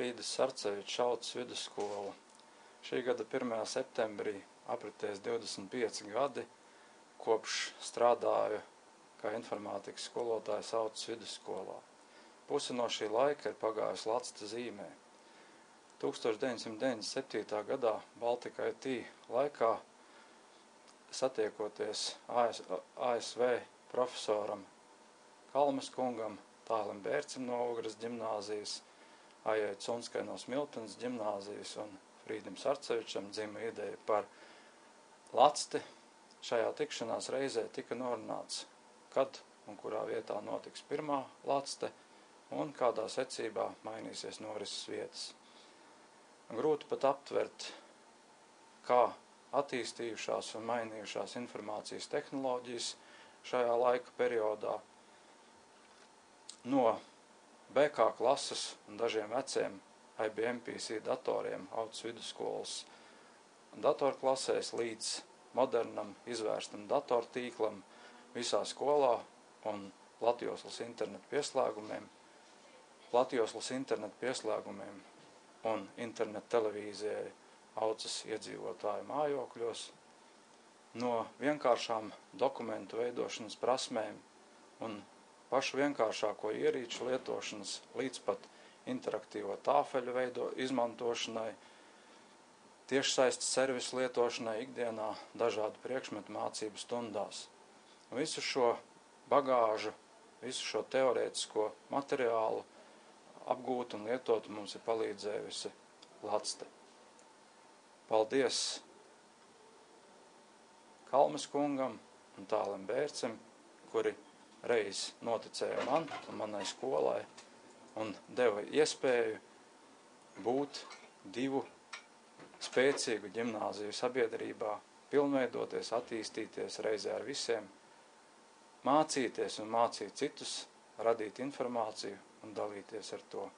Frīdas Sarceviča Auces vidusskola. Šī gada 1. septembrī apritēs 25 gadi, kopš strādāju kā informātikas skolotājs Auces vidusskolā. Puse no šī laika ir pagājusi Lacta zīmē. 1997. gadā Baltika IT laikā, satiekoties ASV profesoram Kalmes kungam, Tālim Bērcim no Ogres ģimnāzijas, Aijai Cunskai no Smiltenes ģimnāzijas un Frīdim Sarcevičam dzima ideja par Lacti. Šajā tikšanās reizē tika norunāts, kad un kurā vietā notiks pirmā Lacte un kādā secībā mainīsies norises vietas. Grūti pat aptvert, kā attīstījušās un mainījušās informācijas tehnoloģijas šajā laika periodā. No BK klases un dažiem veciem IBM PC datoriem Auces vidusskolas datorklasēs līdz modernam izvērstam datortīklam visā skolā un platjoslas internetu pieslēgumiem un internetu televīzijai Auces iedzīvotāju mājokļos, no vienkāršām dokumentu veidošanas prasmēm un pašu vienkāršāko ierīču lietošanas līdz pat interaktīvo tāfelu izmantošanai, tiešsaistes servisu lietošanai ikdienā dažādu priekšmetu mācību stundās. Visu šo bagāžu, visu šo teorētisko materiālu apgūt un lietot mums ir palīdzējusi Lacte. Paldies Kalmes kungam un Tālim Bērcim, kuri reiz noticēja man un manai skolai un deva iespēju būt divu spēcīgu ģimnāziju sabiedrībā, pilnveidoties, attīstīties reizē ar visiem, mācīties un mācīt citus, radīt informāciju un dalīties ar to.